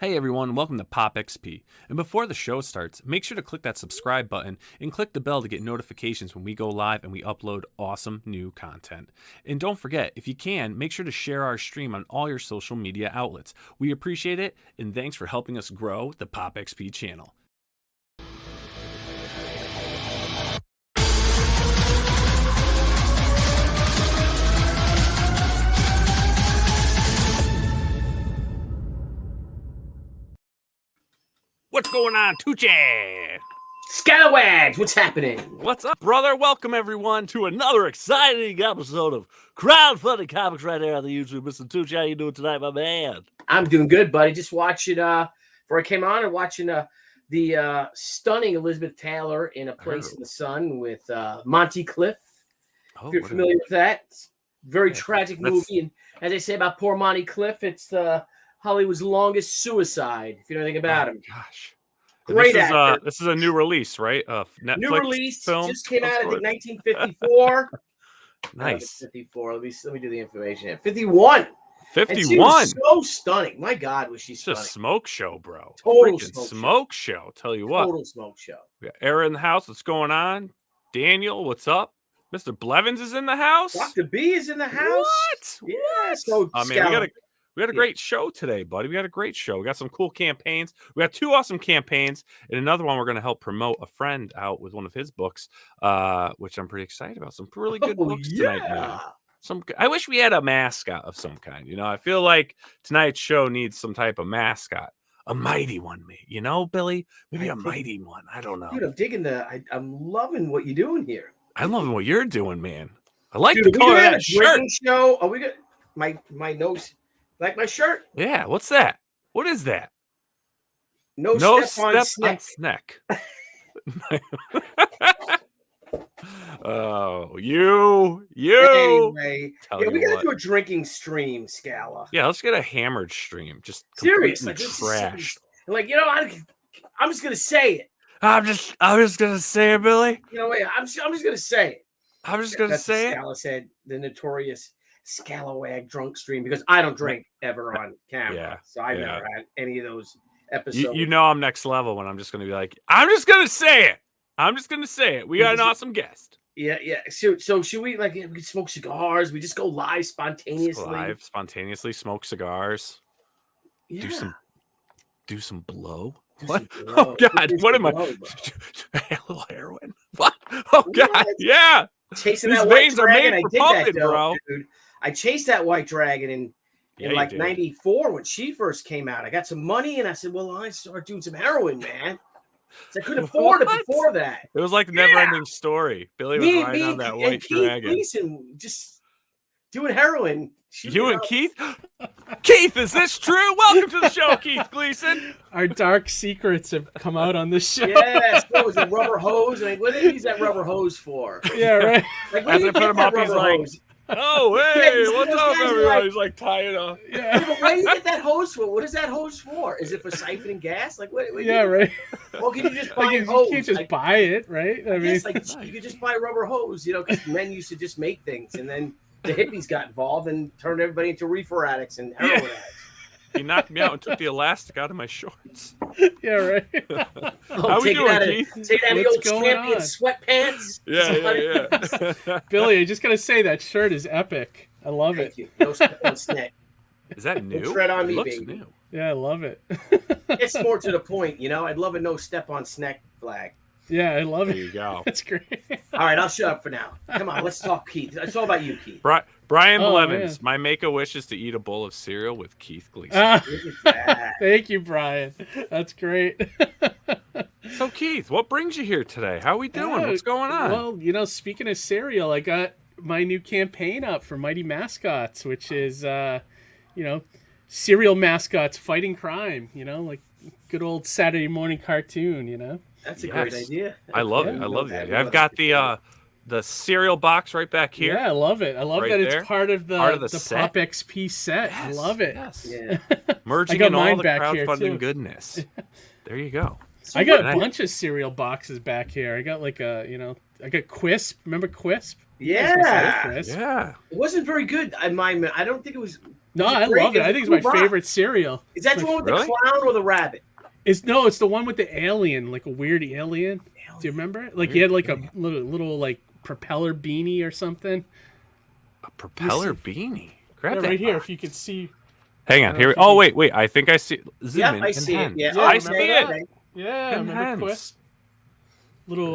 Hey everyone, welcome to Pop XP. And before the show starts, make sure to click that subscribe button and click the bell to get notifications when we go live and we upload awesome new content. And don't forget, if you can, make sure to share our stream on all your social media outlets. We appreciate it, and thanks for helping us grow the Pop XP channel. What's going on, Tucci? Scalawags, what's happening? What's up, brother? Welcome, everyone, to another exciting episode of Crowdfunding Comics right here on the YouTube. Mr. Tucci, how you doing tonight, my man? I'm doing good, buddy. Just watching, before I came on, and watching the stunning Elizabeth Taylor in A Place in the Sun with Monty Cliff. If you're familiar with that. It's a very tragic movie. And as I say about poor Monty Cliff, it's Hollywood's longest suicide, if you know anything about him. Gosh. Great actor. This is a new release, right? Netflix new release. film. Just came out, I think, 1954. Nice. 54. Let me do the information here. 51. 51. And she was so stunning. My God, was she stunning. It's a smoke show, bro. Total smoke show. Tell you what. Total smoke show. We got Era in the house. What's going on? Daniel, what's up? Mr. Blevins is in the house. Dr. B is in the house. What? Yeah. So, man, we got a great show today, buddy. We got a great show. We got some cool campaigns. We got two awesome campaigns, and another one we're going to help promote a friend out with one of his books, which I'm pretty excited about. Some really good books tonight, man. I wish we had a mascot of some kind. You know, I feel like tonight's show needs some type of mascot. A mighty one, maybe. You know, Billy? Maybe a mighty one. I don't know. Dude, I'm digging I'm loving what you're doing here. I'm loving what you're doing, man. I like the color of that shirt. Show? Are we good? My nose... Like my shirt? Yeah, what's that? What is that? No step on snack. Oh, you. Anyway, we gotta do a drinking stream, Scala. Yeah, let's get a hammered stream. Just seriously, trash. Like, you know, I'm just gonna say it. I'm just gonna say it, Billy. You know, wait, I'm just gonna say it. I'm just gonna say it. Scala said the notorious Scalawag drunk stream, because I don't drink ever on camera, so I've never had any of those episodes. You know I'm next level when I'm just going to be like, I'm just going to say it. We got an awesome guest. Yeah. So should we we could smoke cigars? We just go live spontaneously. Smoke cigars. Yeah. Do some blow. What? Oh God! What am I? A little heroin. What? Oh God! Yeah. Chasing These that veins white dragon. are made for pumping, bro. Dude. I chased that white dragon in like 94 when she first came out. I got some money and I said, well, I started doing some heroin, man. So I couldn't afford it before that. It was like a never-ending story. Billy was riding on that white dragon. Keith Gleason just doing heroin. You and Keith? Keith, is this true? Welcome to the show, Keith Gleason. Our dark secrets have come out on this show. Yes, what was it, rubber hose? Like, what did he use that rubber hose for? Yeah, right. Like, as I put him up, he's like, oh, hey, what's up, everyone? He's like tying up. Yeah. But where do you get that hose for? What is that hose for? Is it for siphoning gas? Like, what yeah, right. Well, can you just buy a hose? You can't just buy it, right? I mean, you could just buy rubber hose, you know, because men used to just make things, and then the hippies got involved and turned everybody into reefer addicts and heroin addicts. He knocked me out and took the elastic out of my shorts. Yeah, right. How we doing, Keith? Take that old champion sweatpants. Yeah. Billy, I just gotta say that shirt is epic. I love it. Thank you. No step on snack. Is that new? Tread on it me, looks baby. new. Yeah, I love it. It's more to the point, you know. I'd love a no step on snack flag. Yeah, I love it. There you go. That's great. All right, I'll shut up for now. Come on, let's talk Keith. It's all about you, Keith. Brian Blevins, my make-a-wish is to eat a bowl of cereal with Keith Gleason. Thank you, Brian. That's great. So, Keith, what brings you here today? How are we doing? What's going on? Well, you know, speaking of cereal, I got my new campaign up for Mighty Mascots, which is, you know, cereal mascots fighting crime, you know, like good old Saturday morning cartoon, you know? That's a great idea. I love it. I love that. I've got the cereal box right back here. Yeah, I love it. I love that it's part of the Pop XP set. Yes, I love it. Yes. Yeah. Merging in all the crowdfunding goodness. There you go. I got a bunch of cereal boxes back here. I got like I got Quisp. Remember Quisp? Yeah. Yeah. It wasn't very good. I don't think it was No, I love it. I think it's my favorite cereal. Is that the one with the clown or the rabbit? It's the one with the alien, like a weird alien. Do you remember it? Like he had like a little like propeller beanie or something. A propeller beanie. Grab that right here, if you could see. Hang on, here. Oh wait. I think I see. Zoom in. I see it. Yeah, I see it. Yeah, remember Quick? Little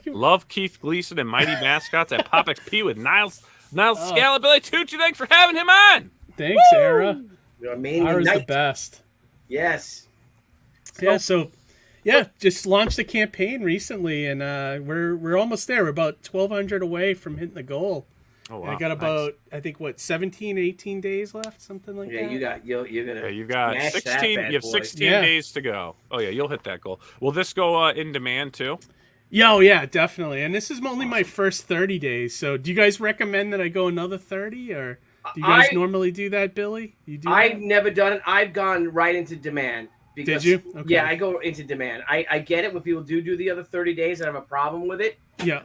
love Keith Gleason and Mighty Mascots at Pop XP with Nile Scalabilly. Tucci, thanks for having him on. Thanks, Era. Ara's the best. Yes. Yeah. So, just launched a campaign recently, and we're almost there. We're about 1,200 away from hitting the goal. Oh wow! I got about I think 17, 18 days left, something like that. Yeah, you're gonna. Yeah, you've got 16. You have 16 days to go. Oh yeah, you'll hit that goal. Will this go in demand too? Yeah, definitely. And this is only my first 30 days. So, do you guys recommend that I go another 30, or do you guys normally do that, Billy? You do? I've never done it. I've gone right into demand. Did you? Okay. Yeah, I go into demand. I get it when people do the other 30 days. I have a problem with it. Yeah.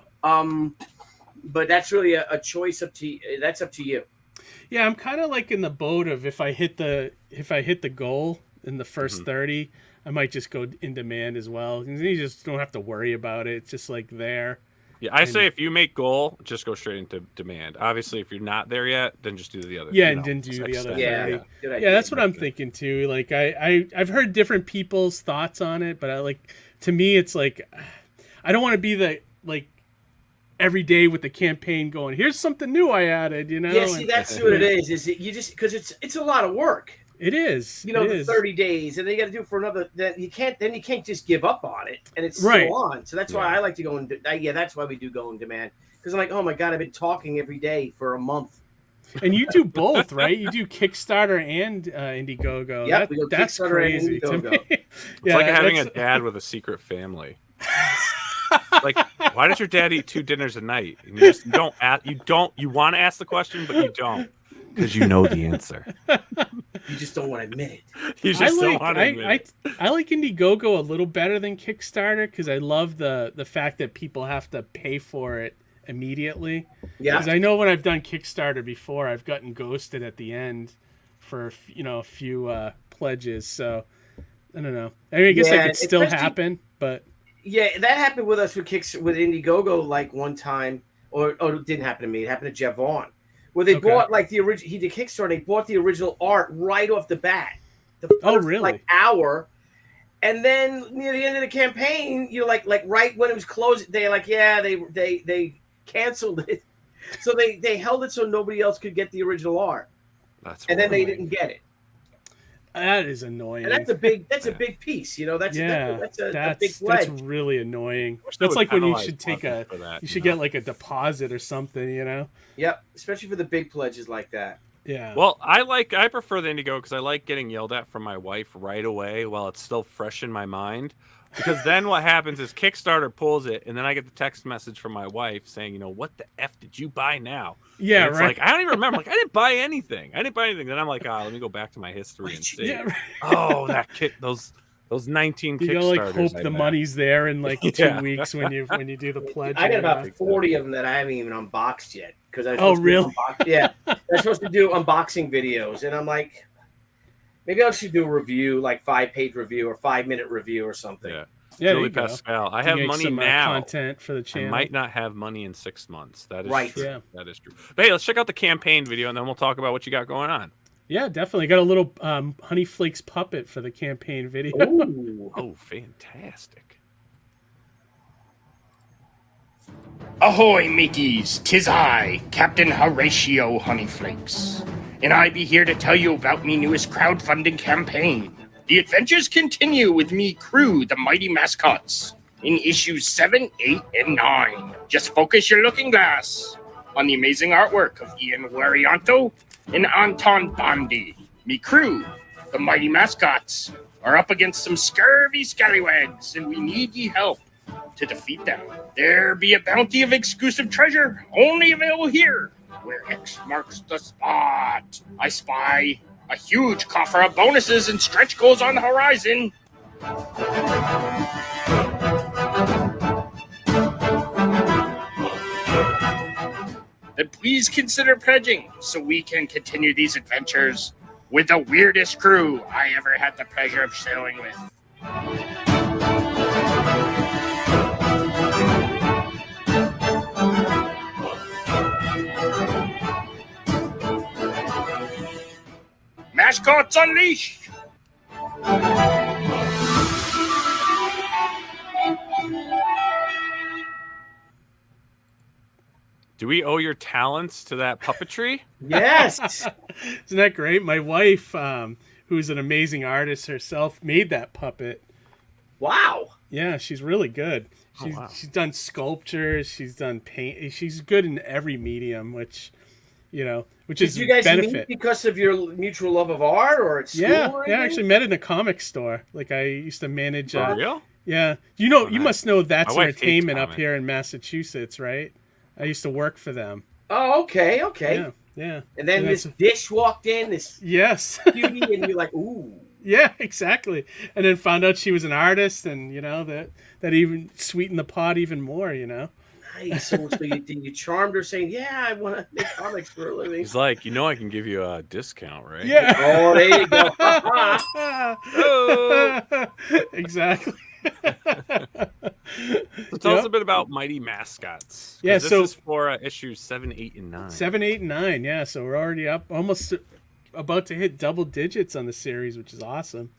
But that's really a choice up to you. That's up to you. Yeah, I'm kind of like in the boat of if I hit the goal in the first 30, I might just go in demand as well. And you just don't have to worry about it. It's just like there. Yeah, I say if you make goal, just go straight into demand. Obviously, if you're not there yet, then just do the other. Yeah, and then do the other. Yeah, that's what I'm thinking too. Like I've heard different people's thoughts on it, but to me, it's like I don't want to be the every day with the campaign going, here's something new I added, Yeah, see, that's what it is. Is it you just because it's a lot of work. It is. The 30 days, and then you got to do it for another. Then you can't just give up on it, and it's still on. So that's why I like to go in. That's why we do go in demand, because I'm like, oh my god, I've been talking every day for a month. And you do both, right? You do Kickstarter and Indiegogo. Yeah, that's crazy to me. It's like having a dad with a secret family. Like, why does your dad eat 2 dinners a night? And you want to ask the question, but you don't, because you know the answer. You just don't want to admit it. You just don't want to admit it. I like Indiegogo a little better than Kickstarter because I love the fact that people have to pay for it immediately. Yeah, because I know when I've done Kickstarter before, I've gotten ghosted at the end for a few pledges. So I don't know. I mean, I guess that could still happen, but. Yeah, that happened with us with Indiegogo like one time, or it didn't happen to me. It happened to Jeff Vaughn, where they bought like the original. He did Kickstarter. They bought the original art right off the bat. The first, really? Hour, and then near the end of the campaign, like right when it was closed, they they canceled it, so they held it so nobody else could get the original art. And then they didn't get it. That is annoying. And that's a big piece, That's a big pledge. That's really annoying. That's like when you should get like a deposit or something, Yep, especially for the big pledges like that. Yeah. Well, I prefer the Indiegogo because I like getting yelled at from my wife right away while it's still fresh in my mind. Because then what happens is Kickstarter pulls it, and then I get the text message from my wife saying, what the F did you buy now? Yeah, and it's like, I don't even remember. Like, I didn't buy anything. Then I'm like, let me go back to my history and see. Yeah, right. Oh, that those 19 you Kickstarters. You hope the money's there in 2 weeks when you do the pledge. I got about 40 of them that I haven't even unboxed yet. Really? Yeah. They're supposed to do unboxing videos, and I'm like, maybe I should do a review, like 5-page review or 5-minute review or something. Yeah. Julie Pascal. I have money now. Content for the channel. I might not have money in 6 months. That is right. True. Yeah. That is true. But hey, let's check out the campaign video, and then we'll talk about what you got going on. Yeah, definitely. Got a little Honey Flakes puppet for the campaign video. Ooh. Oh, fantastic. Ahoy, mateys! 'Tis I, Captain Horatio Honeyflakes, and I be here to tell you about me newest crowdfunding campaign. The adventures continue with me crew, the Mighty Mascots, in issues 7, 8, and 9. Just focus your looking glass on the amazing artwork of Ian Warianto and Anton Bondi. Me crew, the Mighty Mascots, are up against some scurvy scallywags, and we need ye help to defeat them. There be a bounty of exclusive treasure, only available here, where X marks the spot. I spy a huge coffer of bonuses and stretch goals on the horizon. then please consider pledging so we can continue these adventures with the weirdest crew I ever had the pleasure of sailing with. Mascots unleashed! Do we owe your talents to that puppetry? Yes. Isn't that great? My wife, who's an amazing artist herself, made that puppet. Wow. Yeah, she's really good. She's done sculptures. She's done paint. She's good in every medium, which is you guys benefit. meet because of your mutual love of art, or at school? Yeah, or I actually met in a comic store. Like I used to manage. For real? Yeah, you must know That's My wife hates Entertainment up comics. here in Massachusetts, right? I used to work for them. Oh, okay. Yeah. And then this dish walked in, this Yes. beauty, and you're like, ooh. Yeah, exactly. And then found out she was an artist, and that even sweetened the pot even more. Nice. So you charmed her, saying, "Yeah, I want to make comics for a living." He's like, I can give you a discount, right? Yeah. Oh, there you go. Oh. Exactly. So tell us a bit about Mighty Mascots. 'Cause Yeah, this so- is for issues 7, 8, and 9. 7, 8, and 9. Yeah, so we're already up, almost about to hit double digits on the series, which is awesome.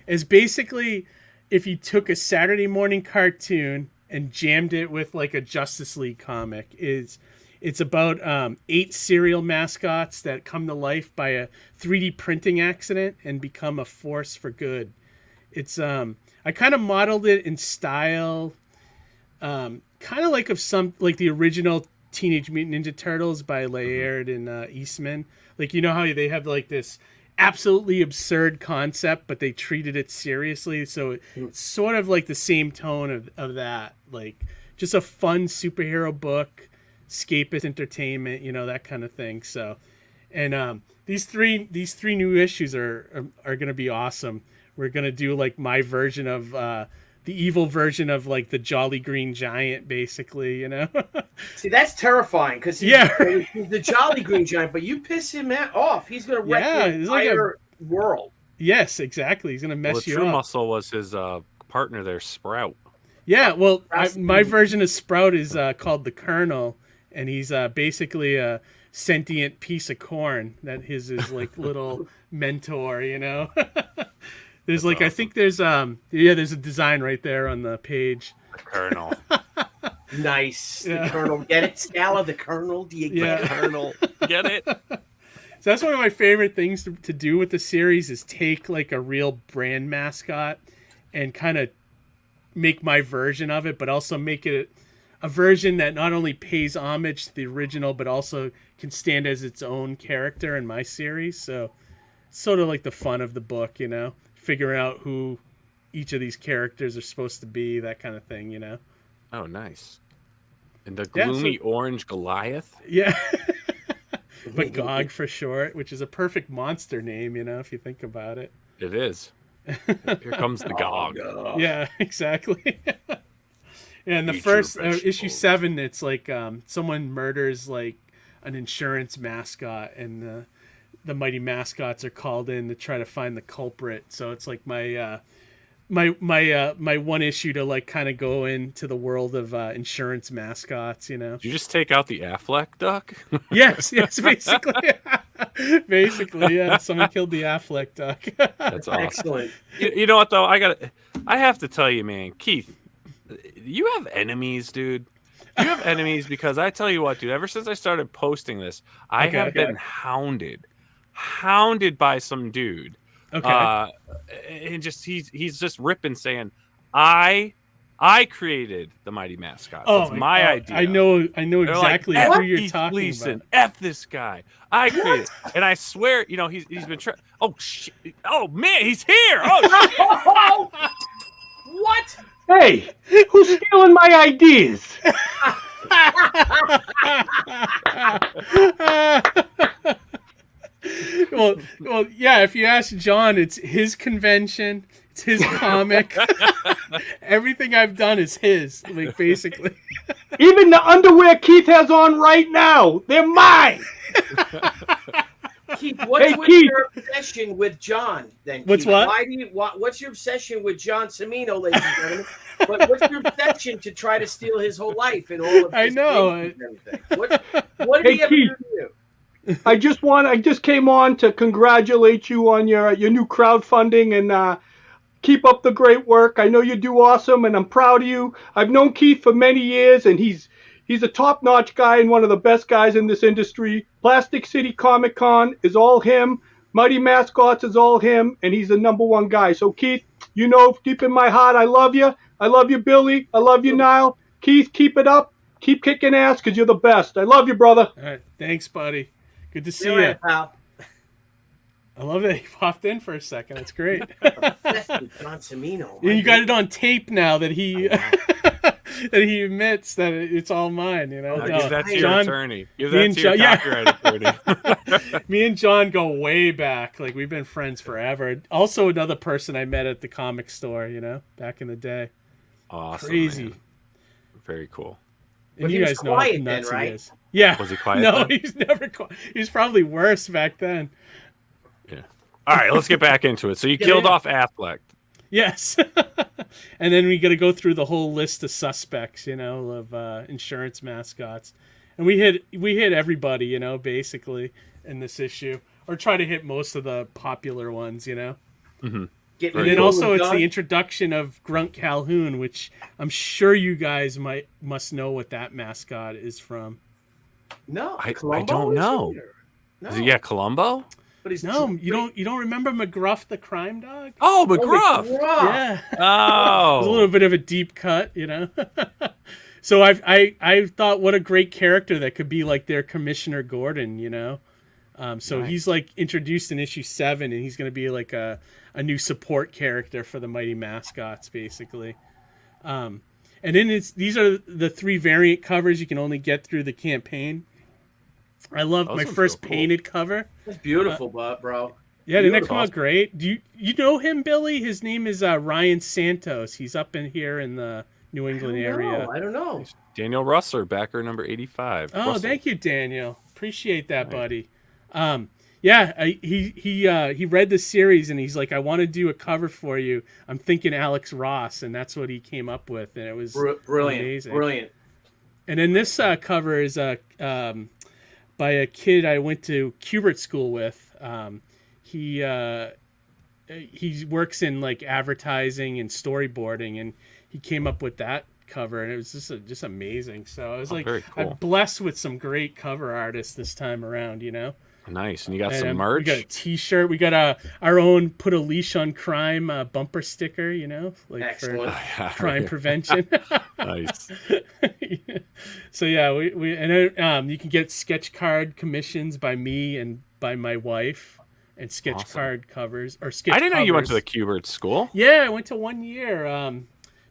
It's basically if you took a Saturday morning cartoon and jammed it with like a Justice League comic. It's about 8 serial mascots that come to life by a 3D printing accident and become a force for good. It's I kind of modeled it in style, kind of like the original Teenage Mutant Ninja Turtles by Laird and Eastman. Like, how they have like this absolutely absurd concept, but they treated it seriously. So it's sort of like the same tone of that, like just a fun superhero book, escapist entertainment, that kind of thing. So, and these three new issues are going to be awesome. We're going to do like my version of the evil version of like the Jolly Green Giant, basically, See, that's terrifying because he's the Jolly Green Giant, but you piss him off, he's going to wreck the entire world. Yes, exactly. He's going to mess you up. True Muscle was his partner there, Sprout. Yeah, well, my version of Sprout is called the Colonel, and he's basically a sentient piece of corn that is his like little mentor, There's like, awesome. I think there's there's a design right there on the page. The Colonel. Nice. Yeah. The Colonel. Get it, Scala? The Colonel? Do you get the Colonel? Get it? So that's one of my favorite things to do with the series is take like a real brand mascot and kind of make my version of it, but also make it a version that not only pays homage to the original, but also can stand as its own character in my series. So sort of like the fun of the book, figuring out who each of these characters are supposed to be, that kind of thing, Oh, nice. And the gloomy orange Goliath? Yeah. But Gog for short, which is a perfect monster name, if you think about it. It is. Here comes the Gog. Yeah, exactly. And the first issue 7, it's like someone murders like an insurance mascot, and the Mighty Mascots are called in to try to find the culprit. So it's like my one issue to like kind of go into the world of insurance mascots. Did you just take out the Affleck duck? Yes, basically. Basically, yeah. Someone killed the Affleck duck. That's awesome. Excellent. You know what though? I have to tell you, man, Keith, you have enemies, dude. You have enemies because I tell you what, dude. Ever since I started posting this, I have been hounded by some dude. Okay. And he's just ripping, saying, I created the Mighty Mascots. That's my idea. I know exactly like, who you're Keith talking Gleason, about. F this guy. I created it. And I swear, he's been trying. Oh shit! Oh man, he's here! Oh shit! What? Hey, who's stealing my ideas? Well, yeah. If you ask John, it's his convention. It's his comic. Everything I've done is his, like basically. Even the underwear Keith has on right now, they're mine. Keith, what's your obsession with John? Then What's Keith? what? Why do you? What's your obsession with John Cimino, ladies and gentlemen? But what's your obsession to try to steal his whole life and all of? I his know. things and everything? What did he ever Keith, do to you? I just came on to congratulate you on your new crowdfunding and keep up the great work. I know you do awesome, and I'm proud of you. I've known Keith for many years, and he's a top-notch guy and one of the best guys in this industry. Plastic City Comic Con is all him. Mighty Mascots is all him, and he's the #1 guy. So, Keith, you know, deep in my heart, I love you. I love you, Billy. I love you, Nile. Keith, keep it up. Keep kicking ass because you're the best. I love you, brother. All right. Thanks, buddy. Good to see You're you. right, pal. I love that he popped in for a second. That's great. That's John Cimino. You got it on tape now that he that he admits that it's all mine. You know, Give that to your John, attorney. Give that to your copyright attorney. Me and John go way back. Like we've been friends forever. Also, another person I met at the comic store. You know, back in the day. Awesome. Crazy. Man. Very cool. And But you he was guys know how quiet nuts then, he right? is. Yeah. Was he quiet No, then? he's never quiet. He's probably worse back then. Yeah. All right, let's get back into it. So you killed off Affleck. Yes. And then we got to go through the whole list of suspects, you know, of insurance mascots. And we hit everybody, you know, basically in this issue, or try to hit most of the popular ones, you know. Mm-hmm. And then also it's the introduction of Grunt Calhoun, which I'm sure you guys must know what that mascot is from. No, I Columbo don't know. No. Is it Columbo? But he's You don't remember McGruff the crime dog? Oh, McGruff. Yeah. Oh. It's a little bit of a deep cut, you know. So I thought what a great character that could be like their Commissioner Gordon, you know. So Nice. he's like introduced in issue 7, and he's going to be like a new support character for the Mighty Mascots, basically. And then these are the 3 variant covers you can only get through the campaign. I love my first painted cover. That's beautiful, bro. Yeah, didn't that come out great? Do you know him, Billy? His name is Ryan Santos. He's up in here in the New England area. I don't know. Daniel Russler, backer number 85. Oh, Russell. thank you, Daniel. Appreciate that, buddy. Yeah, he read the series and he's like, I want to do a cover for you. I'm thinking Alex Ross, and that's what he came up with, and it was brilliant, amazing. brilliant. And then this cover is by a kid I went to Kubert school with. He works in like advertising and storyboarding, and he came up with that cover, and it was just amazing. So I was very cool. I'm blessed with some great cover artists this time around, you know. Nice. And you got some merch? We got a T-shirt. We got our own "Put a Leash on Crime" bumper sticker, you know, like Excellent. for crime prevention. Nice. So yeah, we and then, you can get sketch card commissions by me and by my wife, and sketch card covers or sketch. I didn't know you went to the covers. Kubert school. Yeah, I went to 1 year.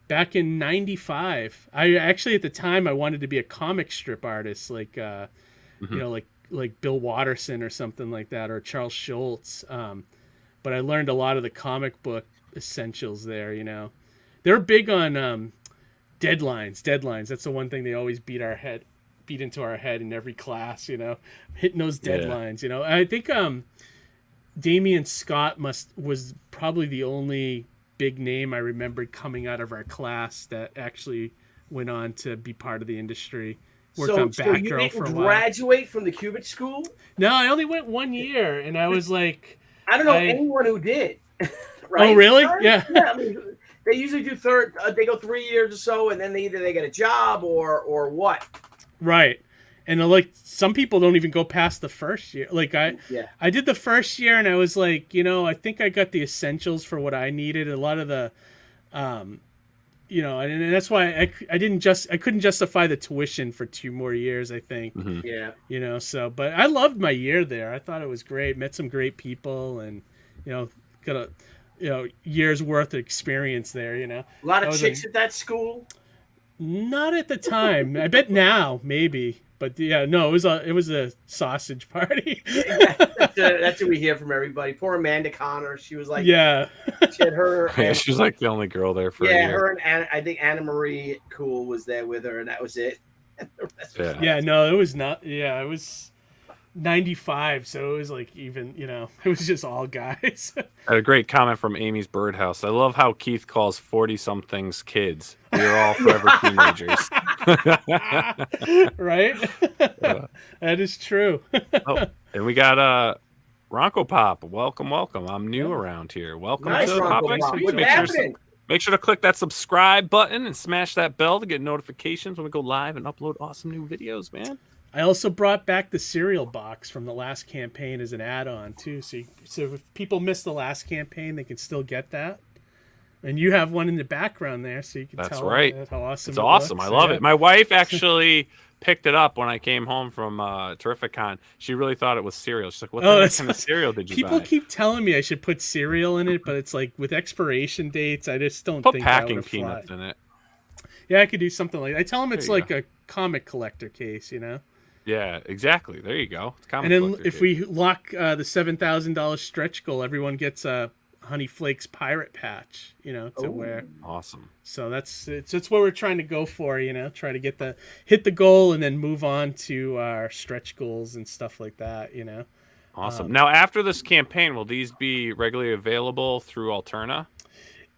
Back in '95. I actually at the time I wanted to be a comic strip artist, like you know, like Bill Watterson or something like that, or Charles Schultz. But I learned a lot of the comic book essentials there. You know, they're big on deadlines. That's the one thing they always beat into our head in every class. You know, hitting those deadlines. You know, I think Damian Scott was probably the only big name I remembered coming out of our class that actually went on to be part of the industry. Worked on So you Batgirl for a didn't while. graduate from the Kubert school? No, I only went 1 year, and I was like, I don't know anyone who did. Right? Oh, really? Right? Yeah. I mean, they usually do they go 3 years or so, and then either they get a job or what. Right. And like some people don't even go past the first year. Like I did the first year, and I was like, you know, I think I got the essentials for what I needed. A lot of the, you know, and that's why I couldn't justify the tuition for 2 more years, I think. Mm-hmm. Yeah. You know, so but I loved my year there. I thought it was great. Met some great people, and you know, got a year's worth of experience there. You know, A lot of chicks at that school. Not at the time. I bet now maybe. But yeah, no, it was a sausage party. That's what we hear from everybody. Poor Amanda Connor. She was like, she had her. Yeah, she was like the only girl there for a year. Her and I think Anna Marie Cool was there with her, and that was it. Yeah. Yeah, no, it was not. Yeah, it was 95, so it was like even, it was just all guys. I had a great comment from Amy's Birdhouse. I love how Keith calls 40-somethings kids. We are all forever teenagers. Right? That is true. Oh, and we got Ronco Pop. Welcome. I'm new around here. Welcome Nice, to the Pop Ronco Pop. XP. What's happening? Make sure to click that subscribe button and smash that bell to get notifications when we go live and upload awesome new videos, man. I also brought back the cereal box from the last campaign as an add-on too. So if people missed the last campaign, they can still get that. And you have one in the background there, so you can That's tell right. how awesome It's it awesome. looks. I love it. My wife actually picked it up when I came home from Terrificon. She really thought it was cereal. She's like, "What kind of cereal did you People buy?" keep telling me I should put cereal in it, but it's like with expiration dates, I just don't Put think packing that would peanuts fly. in it. Yeah, I could do something like that. I tell them it's There you like a comic collector case, Yeah, exactly. There you go. It's And then if we lock the $7,000 stretch goal, everyone gets a Honey Flakes pirate patch, to wear. Awesome. So it's what we're trying to go for, try to hit the goal and then move on to our stretch goals and stuff like that, Awesome. Now, after this campaign, will these be regularly available through Alterna?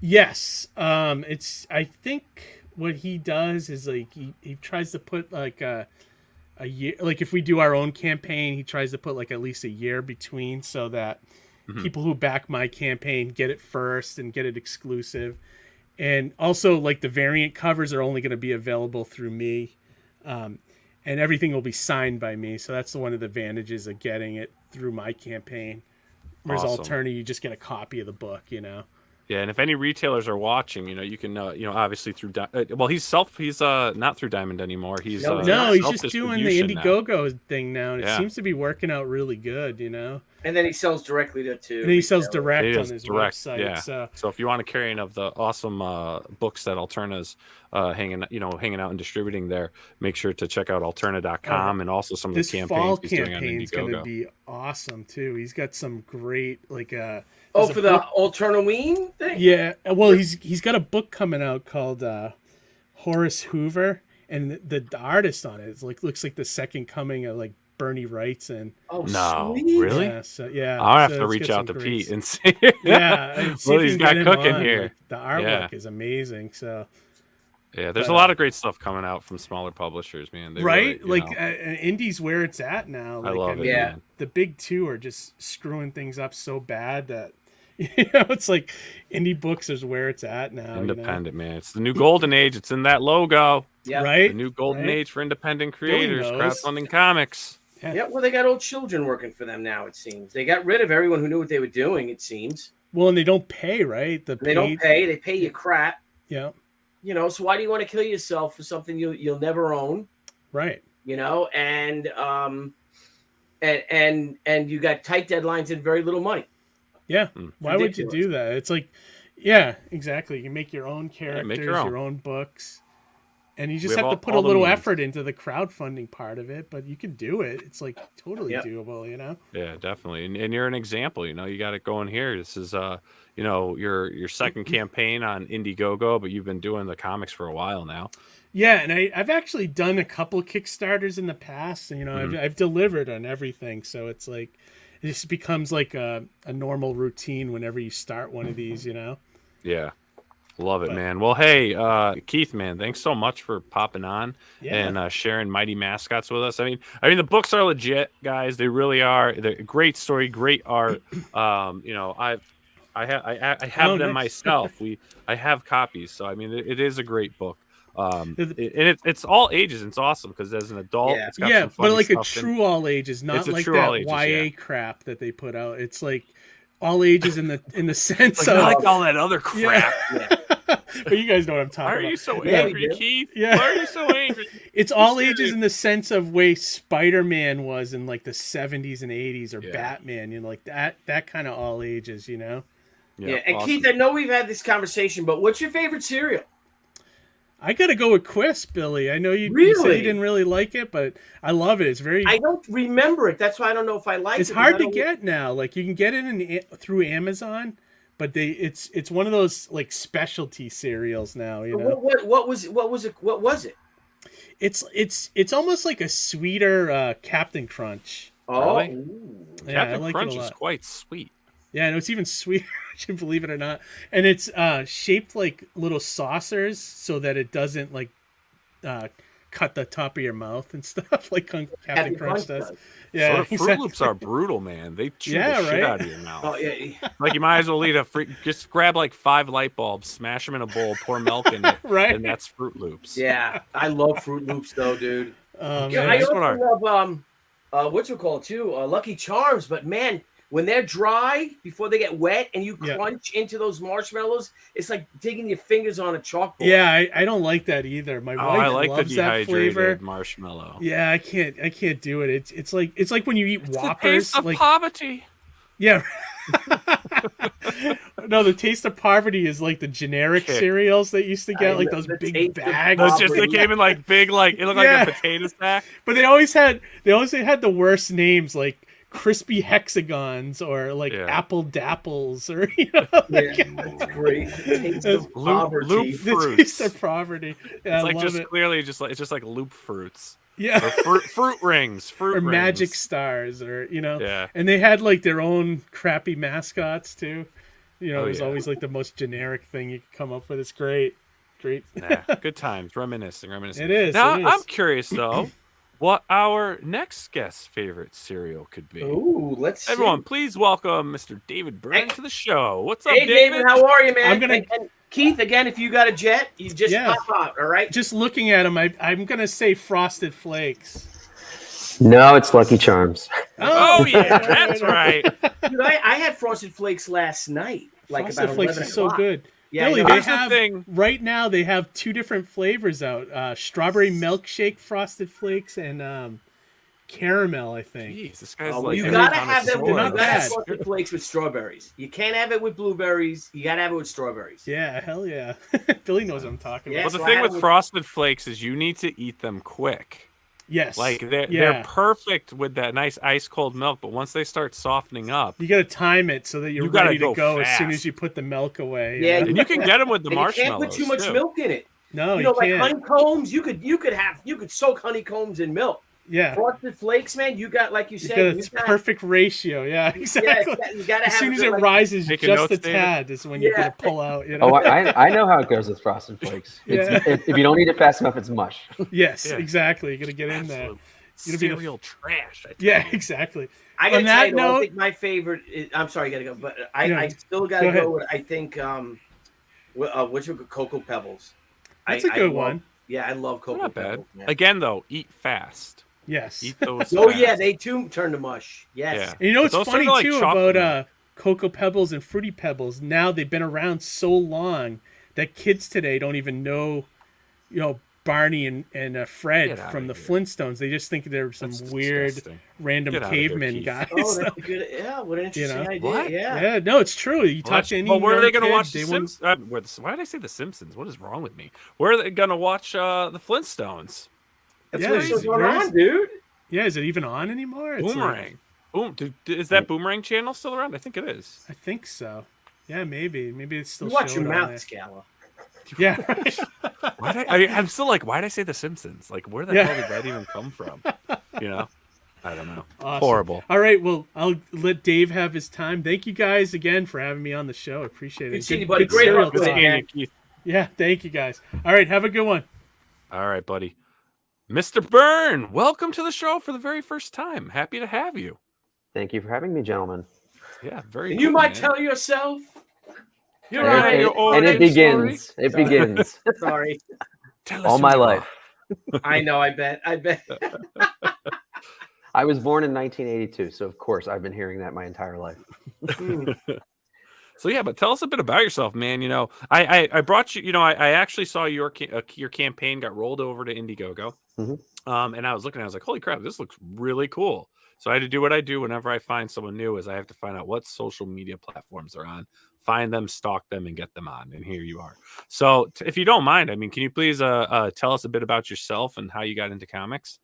Yes. I think what he does is like he tries to put like a year, like if we do our own campaign, he tries to put like at least a year between so that people who back my campaign get it first and get it exclusive. And also like the variant covers are only going to be available through me. And everything will be signed by me. So that's one of the advantages of getting it through my campaign. Whereas Awesome. Alterna, you just get a copy of the book, Yeah, and if any retailers are watching, you can, obviously through. Well, he's not through Diamond anymore. He's no, he's just doing the self-distribution Indiegogo thing now, and it Yeah. seems to be working out really good, And then he sells directly to. And then he sells direct It on is his direct, website. yeah. So if you want a carrying of the awesome books that Alterna's hanging out and distributing there, make sure to check out Alterna.com and also some of the this campaigns fall he's doing on campaign's going to Indiegogo. be awesome too. He's got some great for there's a the book- Alternaween thing. Yeah, well, he's got a book coming out called Horace Hoover, and the artist on it looks like the second coming of like Bernie Wrightson. Oh, No, sweet. really? Yeah, so yeah, I'll have so to it's reach got out some to great- Pete and see. Yeah, and see what if he's you got can get him cooking on. here. Like, the artwork is amazing. So Yeah, there's But, a lot of great stuff coming out from smaller publishers, man. They right, really, like Indie's where it's at now. Like, I love it. Yeah. Man. The big two are just screwing things up so bad that it's like indie books is where it's at now. Independent, man. It's the new golden age. It's in that logo. Yeah. Right? The new golden Right? age for independent creators, knows. crowdfunding comics. Yeah, well, they got old children working for them now. It seems they got rid of everyone who knew what they were doing. It seems Well, and they don't pay, right? they don't pay. They pay you crap. Yeah, So why do you want to kill yourself for something you'll never own? right. And you got tight deadlines and very little money. Yeah. Why would you Ridiculous. do that? It's like, yeah, exactly. You can make your own characters, make your your own own. books. And you just We have have to put a all the little means. effort into the crowdfunding part of it, but you can do it. It's like totally Yep. doable, Yeah, definitely. And you're an example. You got it going here. This is your second campaign on Indiegogo, but you've been doing the comics for a while now. Yeah, and I've actually done a couple Kickstarters in the past, and I've delivered on everything. So it's like it just becomes like a normal routine whenever you start one of these, Yeah. Love it, man. Well, hey, Keith, man, thanks so much for popping on and sharing Mighty Mascots with us. I mean, the books are legit, guys. They really are. They're a great story, great art. I have them myself. I have copies, so it is a great book. It's all ages. And it's awesome because as an adult, it's got some funny but like a stuff in- true all ages, not It's a like true that all ages, YA yeah. crap that they put out. It's like all ages in the sense Like, of not like all that other crap. But you guys know what I'm talking Why about. are you so Yeah, angry, we do. Keith? Yeah. Why are you so angry? It's all ages in the sense of way Spider-Man was in like the 70s and 80s, or Yeah. Batman, like that kind of all ages, Yeah. And awesome. Keith, I know we've had this conversation, but what's your favorite cereal? I gotta go with Quisp, Billy. I know you said Really? you didn't really like it, but I love it. It's very. I don't remember it. That's why I don't know if I like it. It's hard to get now. Like you can get it through Amazon, but it's one of those like specialty cereals now. What was it? It's almost like a sweeter Captain Crunch. Oh, Really? ooh. Yeah, I Captain like Crunch it a is lot. quite sweet. Yeah, and it's even sweeter, believe it or not. And it's shaped like little saucers so that it doesn't like cut the top of your mouth and stuff like Captain Crunch does. Yeah, Sort of Fruit exactly. Loops are brutal, man. They chew Yeah, the shit right? out of your mouth. Oh yeah. Like you might as well eat just grab like 5 light bulbs, smash them in a bowl, pour milk in it, Right? and that's Fruit Loops. Yeah, I love Fruit Loops though, dude. Oh, Yeah, man. I that's also what love what's it called too? Lucky Charms, but man, when they're dry before they get wet and you Yeah. crunch into those marshmallows, it's like digging your fingers on a chalkboard. Yeah, I don't like that either. My Oh, wife I like the loves that flavor. dehydrated marshmallow. Yeah, I can't do it. It's like when you eat It's the Whoppers. taste of Like poverty. yeah. No, the taste of poverty is like the generic Kick. cereals that used to get, I like know, those the big taste of bags. Those just they Poverty. came in like big, like it looked Yeah. like a potato sack. But they always had the worst names, like crispy hexagons or like Yeah. apple dapples or you know, Yeah, that's great. The taste of Loop poverty. the fruits. taste of poverty. Yeah, It's I like love just it. clearly just like it's just like loop fruits Yeah. or fruit rings, fruit Or rings. magic stars or you know. Yeah. And they had like their own crappy mascots too. You know, Oh, it was yeah. always like the most generic thing you could come up with. It's great. Great. Yeah, good times, reminiscing. It is. Now it is. I'm curious though, what our next guest's favorite cereal could be. Ooh, let's see. Everyone, please welcome Mr. David Byrne Hey. to the show. What's up, Hey David, how are you, man? I'm gonna- And Keith, again, if you got a jet, you just Yeah. pop out, all right? Just looking at them, I'm gonna say Frosted Flakes. No, it's Lucky Charms. Oh yeah, that's right. Dude, I had Frosted Flakes last night, like Frosted about Flakes 11 is so o'clock. good. Yeah, Billy, I know. they Here's the have thing. right now. They have 2 different flavors out: strawberry milkshake Frosted Flakes and caramel. I think. Jeez, this guy's Oh, like you every gotta time have it's them. They're You not gotta have bad. Frosted Flakes with strawberries. You can't have it with blueberries. You gotta have it with strawberries. Yeah, hell yeah. Billy knows what I'm talking Yeah. Well, about. the so I thing had with them- Frosted Flakes is you need to eat them quick. Yes. Like they're Yeah. perfect with that nice ice cold milk, but once they start softening up, You got to time it so that you're You gotta ready to go go as soon fast. as you put the milk away. you Yeah, know? and you can get them with the And you can't marshmallows put too much too. milk in it. No, You know, like can't. honeycombs, you could soak honeycombs in milk. Yeah. Frosted Flakes, man, you got, like you You said, got you a got- perfect ratio. Yeah, exactly. you gotta As have soon as good, it like- rises Taking just notes, a David? tad is when you're Yeah. gonna pull out. You know? Oh, I know how it goes with Frosted Flakes. Yeah. If you don't eat it fast enough, it's mush. Yes, Yeah. exactly. You're gonna get in there. Absolute You're gonna be the- cereal trash. I tell Yeah, you. exactly. I gotta On tell that you, though, I note- think my favorite. I'm sorry, I gotta go, but I Yeah. still gotta Go ahead. go with. I think what's it, Cocoa Pebbles. That's a a good one. Yeah, I love Cocoa Not bad. Pebbles. Man. Again, though, eat fast. Yes. Eat those. Oh fast. yeah, they too turn to mush. Yes. Yeah. And you know But what's those funny are like too chocolate about milk. Cocoa Pebbles and Fruity Pebbles? Now they've been around so long that kids today don't even know, Barney and Fred Get outta from the here. Flintstones. They just think they're some That's weird disgusting. random Get outta here, caveman Keith. guys. Oh, that's a good. Yeah, what an interesting know? idea. What? Yeah. Yeah, no, it's true. You Well, talk to any well, where are they young going to kid, watch they The wouldn't- Simpsons? Why did I say The Simpsons? What is wrong with me? Where are they going to watch the Flintstones? That's Yeah, what's crazy. going Where's- on, dude. Yeah, is it even on anymore? It's like- Boomerang. Is that Boomerang channel still around? I think it is. I think so. Yeah, maybe. Maybe it's still You watch your showed on mouth, there. Scala. Yeah, right. I'm still like, why did I say The Simpsons? Like, where the Yeah. hell did that even come from? You know? I don't know. Awesome. Horrible. All right, well, I'll let Dave have his time. Thank you guys again for having me on the show. I appreciate it. Good seeing you, buddy. Great cereal luck Good with it, talk. seeing man. you, Keith. Yeah, thank you guys. All right, have a good one. All right, buddy. Mr. Byrne, welcome to the show for the very first time. Happy to have you. Thank you for having me, gentlemen. Yeah, very And you cool, might man. tell yourself. You're And, right, and- your and it origin story. begins. It begins. Sorry. Tell us All who my you life. are. I know. I bet. I was born in 1982, so of course I've been hearing that my entire life. So yeah, but tell us a bit about yourself, man. I brought you. I actually saw your campaign got rolled over to Indiegogo, Mhm. and I was looking. I was like, holy crap, this looks really cool. So I had to do what I do whenever I find someone new, is I have to find out what social media platforms they're on, find them, stalk them, and get them on. And here you are. So if you don't mind, I mean, can you please tell us a bit about yourself and how you got into comics?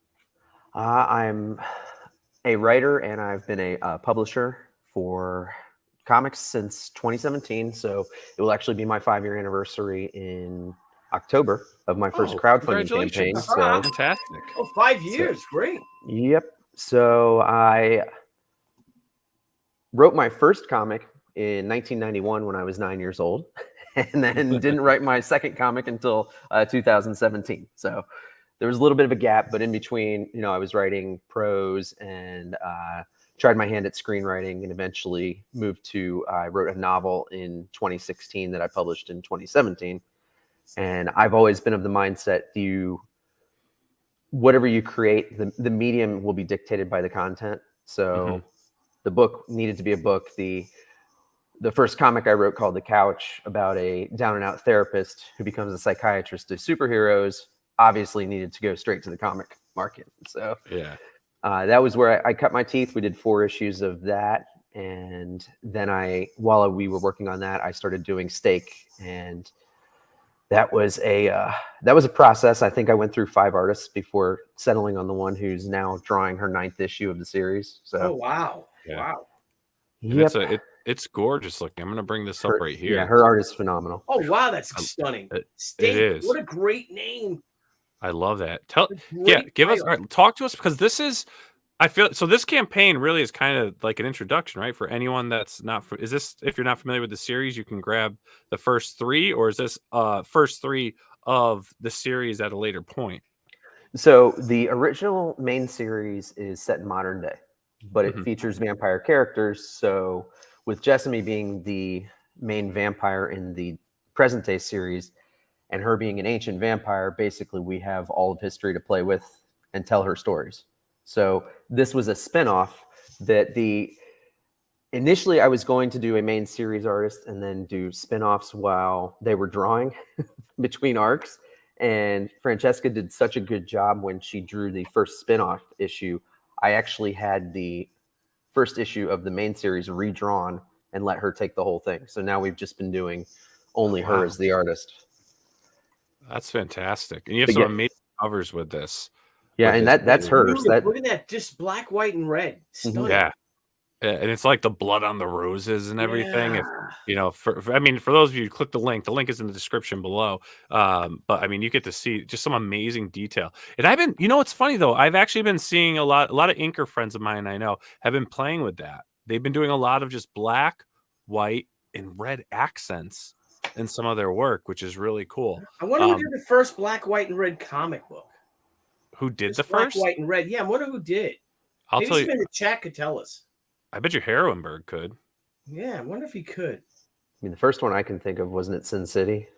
I'm a writer and I've been a publisher for comics since 2017. So it will actually be my 5-year anniversary in October of my first Oh, crowdfunding campaign. congratulations. So, Fantastic. Oh, 5 years. Great. yep. So I wrote my first comic in 1991 when I was 9 years old, and then didn't write my second comic until 2017. So there was a little bit of a gap, but in between, I was writing prose and tried my hand at screenwriting, and eventually I wrote a novel in 2016 that I published in 2017. And I've always been of the mindset, whatever you create, the medium will be dictated by the content. So the book needed to be a book. The first comic I wrote, called The Couch, about a down and out therapist who becomes a psychiatrist to superheroes, obviously needed to go straight to the comic market. So Yeah. that was where I cut my teeth. We did 4 issues of that. And then while we were working on that, I started doing Stake, and that was a process. I think I went through 5 artists before settling on the one who's now drawing her 9th issue of the series. So, Oh, wow. Yeah. Wow. And it's gorgeous looking. I'm going to bring this up right here. Yeah, her art is phenomenal. Oh, wow. That's stunning. Steak, is. What a great name. I love that. Give us, talk to us, because this is, I feel so. This campaign really is kind of like an introduction, right? For anyone that's not, is this, if you're not familiar with the series, you can grab the first 3, or is this first 3 of the series at a later point? So the original main series is set in modern day, but it features vampire characters. So with Jessamy being the main vampire in the present day series, and her being an ancient vampire, basically we have all of history to play with and tell her stories. So this was a spinoff that initially I was going to do a main series artist and then do spinoffs while they were drawing between arcs. And Francesca did such a good job when she drew the first spinoff issue. I actually had the first issue of the main series redrawn and let her take the whole thing. So now we've just been doing only her as the artist. That's fantastic. And you have some amazing covers with this. Yeah, and that's hers. Look at that, just black, white, and red. Stunning. Yeah. And it's like the blood on the roses and everything. Yeah. For those of you who click the link is in the description below. But I mean, you get to see just some amazing detail. And it's funny though. I've actually been seeing a lot of inker friends of mine I know have been playing with that. They've been doing a lot of just black, white, and red accents in some of their work, which is really cool. I wonder who did the first black, white, and red comic book. Who did the black, first? White, and red? Yeah, I wonder who did. I'll Maybe tell you. Somebody in the chat could tell us. I bet you Heroinberg could. Yeah, I wonder if he could. I mean, the first one I can think of, wasn't it Sin City?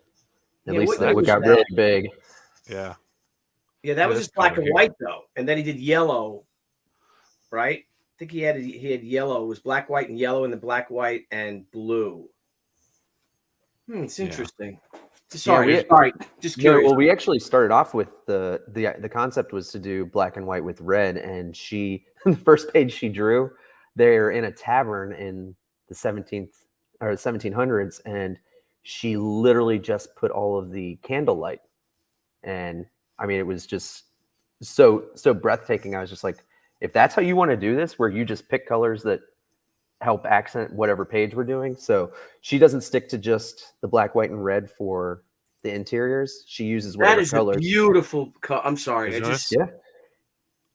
At Yeah, least that got really big. Yeah. Yeah, that was just black and white though, and then he did yellow, right? I think he had yellow. It was black, white, and yellow, and then black, white, and blue. It's interesting. Sorry, just curious. Well, we actually started off with the concept was to do black and white with red, and the first page she drew, they're in a tavern in the 1700s, and she literally just put all of the candlelight, and I mean, it was just so breathtaking. I was just like, if that's how you want to do this, where you just pick colors that help accent whatever page we're doing. So she doesn't stick to just the black, white, and red for the interiors. She uses whatever colors. That is a beautiful. I'm sorry,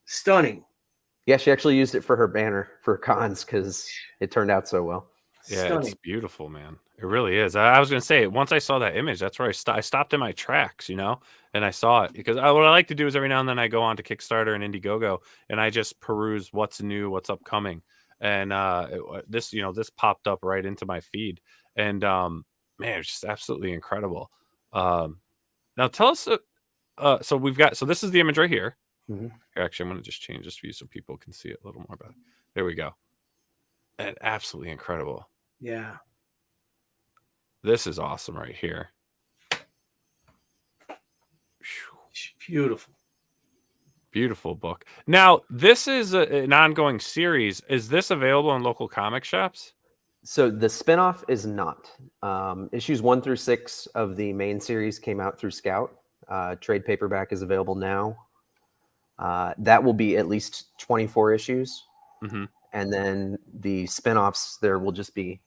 stunning. Yeah, she actually used it for her banner for cons because it turned out so well. Yeah, Stunning. It's beautiful, man. It really is. I was going to say, once I saw that image, that's where I stopped in my tracks, and I saw it. Because what I like to do is every now and then I go on to Kickstarter and Indiegogo, and I just peruse what's new, what's upcoming. And this popped up right into my feed. And, man, it's just absolutely incredible. Now, tell us, so this is the image right here. Mm-hmm. Actually, I'm going to just change this view so people can see it a little more better. There we go. And absolutely incredible. Yeah. This is awesome right here. Beautiful. Beautiful book. Now, this is an ongoing series. Is this available in local comic shops? So the spinoff is not. Issues 1 through 6 of the main series came out through Scout. Trade paperback is available now. That will be at least 24 issues. Mm-hmm. And then the spinoffs, there will just be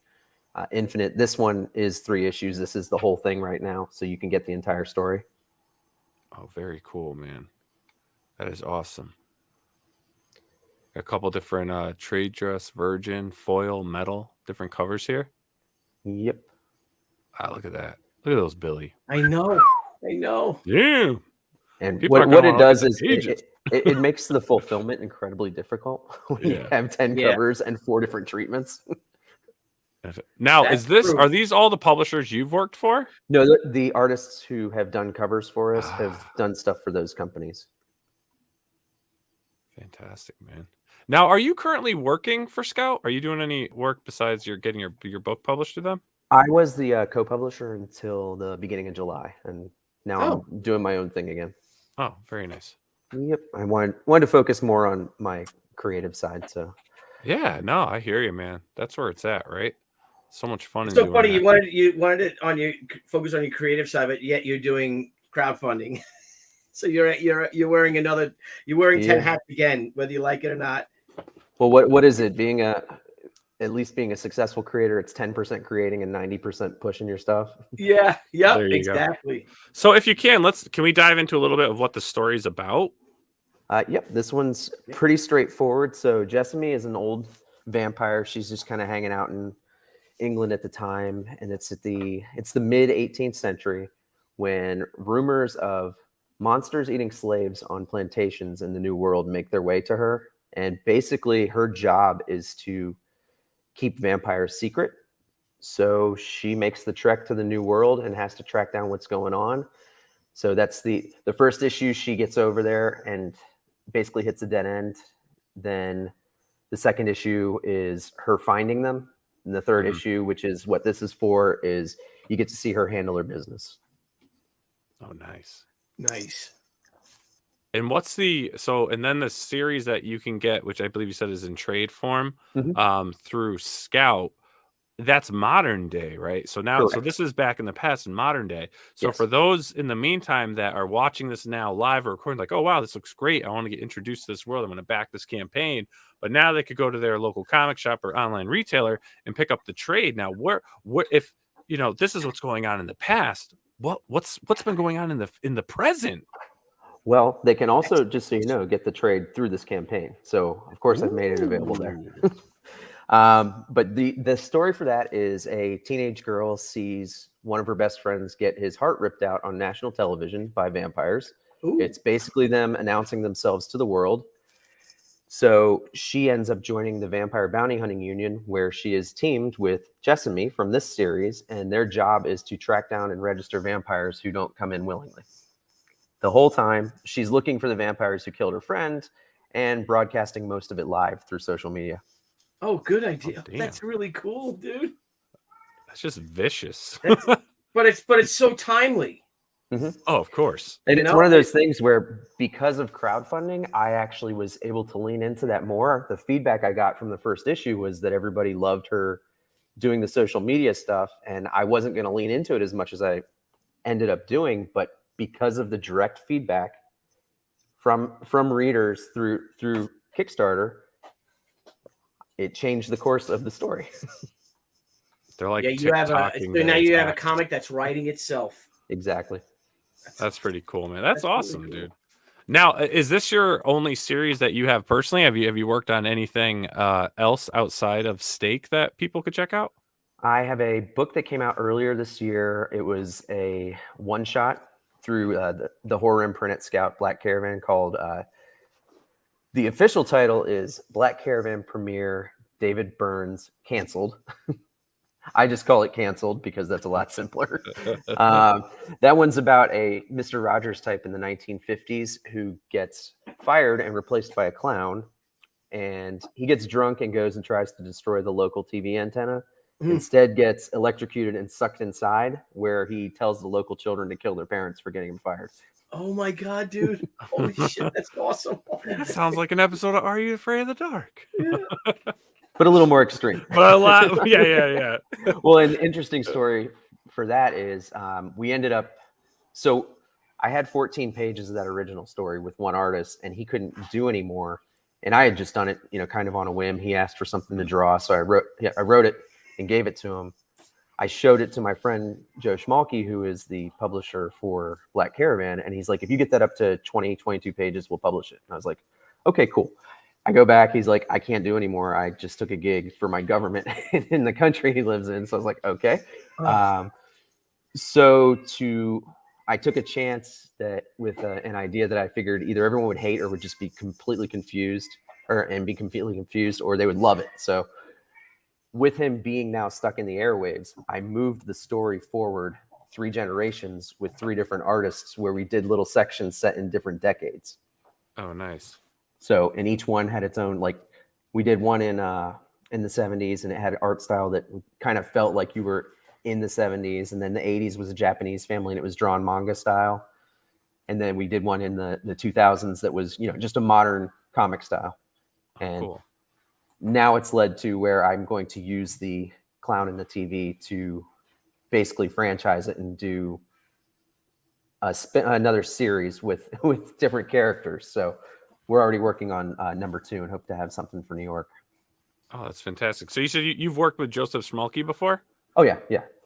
Infinite. This one is 3 issues. This is the whole thing right now, so you can get the entire story. Oh, very cool, man. That is awesome. A couple different trade dress, virgin, foil, metal, different covers here. Yep. Ah, look at that. Look at those, Billy. I know. Yeah. And People are what gonna it look does at is the pages. it makes the fulfillment incredibly difficult when you Yeah. have 10 Yeah. covers and 4 different treatments. Now, That's true. are these all the publishers you've worked for? No, the artists who have done covers for us have done stuff for those companies. Fantastic, man. Now, are you currently working for Scout? Are you doing any work besides you're getting your book published to them? I was the co-publisher until the beginning of July, and now Oh. I'm doing my own thing again. Oh, very nice. Yep, I wanted to focus more on my creative side. So Yeah, no, I hear you, man. That's where it's at, right? So much fun. It's in so funny. doing You that. wanted it on your focus on your creative side, but yet you're doing crowdfunding. So you're wearing you're wearing 10 hats again, whether you like it or not. Well, what is it? At least being a successful creator, it's 10% creating and 90% pushing your stuff. Yeah. Yep. There you go. Exactly. So, if you can we dive into a little bit of what the story's about? Yep, this one's pretty straightforward. So Jessamy is an old vampire. She's just kind of hanging out in England at the time, and it's the mid 18th century when rumors of monsters eating slaves on plantations in the New World make their way to her, and basically her job is to keep vampires secret. So she makes the trek to the New World and has to track down what's going on. So that's the first issue. She gets over there and basically hits a dead end. Then the second issue is her finding them. And the third issue, which is what this is for, is you get to see her handle her business. Oh, nice. Nice. And and then the series that you can get, which I believe you said is in trade form, through Scout, that's modern day, right? So now, so this is back in the past in modern day. So for those in the meantime that are watching this now live or recording, like, oh wow, this looks great. I want to get introduced to this world. I'm going to back this campaign. But now they could go to their local comic shop or online retailer and pick up the trade. Now, where if this is what's going on in the past, what's been going on in the present? Well, they can also, just so you know, get the trade through this campaign. So, of course, I've made it available there. But the story for that is a teenage girl sees one of her best friends get his heart ripped out on national television by vampires. Ooh. It's basically them announcing themselves to the world. So she ends up joining the Vampire Bounty Hunting Union, where she is teamed with Jessamy from this series, and their job is to track down and register vampires who don't come in willingly. The whole time, she's looking for the vampires who killed her friend and broadcasting most of it live through social media. Oh, good idea. Oh, That's really cool, dude. That's just vicious. But it's so timely. Mm-hmm. Oh, of course. And it's one of those things where, because of crowdfunding, I actually was able to lean into that more. The feedback I got from the first issue was that everybody loved her doing the social media stuff, and I wasn't going to lean into it as much as I ended up doing. But because of the direct feedback from readers through Kickstarter, it changed the course of the story. They're like, you have a comic that's writing itself. Exactly. That's pretty cool, man. That's awesome, really cool. Dude. Now, is this your only series that you have personally? Have you worked on anything else outside of Stake that people could check out? I have a book that came out earlier this year. It was a one-shot through the horror imprint at Scout, Black Caravan, called the official title is Black Caravan Premiere David Byrne's Canceled. I just call it Canceled because that's a lot simpler. That one's about a Mr. Rogers type in the 1950s who gets fired and replaced by a clown. And he gets drunk and goes and tries to destroy the local TV antenna. Instead gets electrocuted and sucked inside, where he tells the local children to kill their parents for getting him fired. Oh my God, dude. Holy shit, that's awesome. That sounds like an episode of Are You Afraid of the Dark? Yeah. But a little more extreme. But a lot, yeah. Well, an interesting story for that is we ended up, so I had 14 pages of that original story with one artist, and he couldn't do any more. And I had just done it, kind of on a whim. He asked for something to draw, so I wrote it and gave it to him. I showed it to my friend Joe Schmalke, who is the publisher for Black Caravan, and he's like, if you get that up to 20, 22 pages, we'll publish it. And I was like, okay, cool. I go back, he's like, I can't do anymore. I just took a gig for my government in the country he lives in. So I was like, okay. I took a chance that with an idea that I figured either everyone would hate or would just be completely confused, or they would love it. So with him being now stuck in the airwaves, I moved the story forward 3 generations with 3 different artists where we did little sections set in different decades. Oh, nice. So, and each one had its own, like we did one in the 70s, and it had art style that kind of felt like you were in the 70s. And then the 80s was a Japanese family, and it was drawn manga style. And then we did one in the 2000s that was, just a modern comic style. And cool. Now it's led to where I'm going to use the clown in the TV to basically franchise it and do another series with different characters. So we're already working on number 2 and hope to have something for New York. Oh, that's fantastic. So you said you've worked with Joseph Schmalke before? Oh yeah.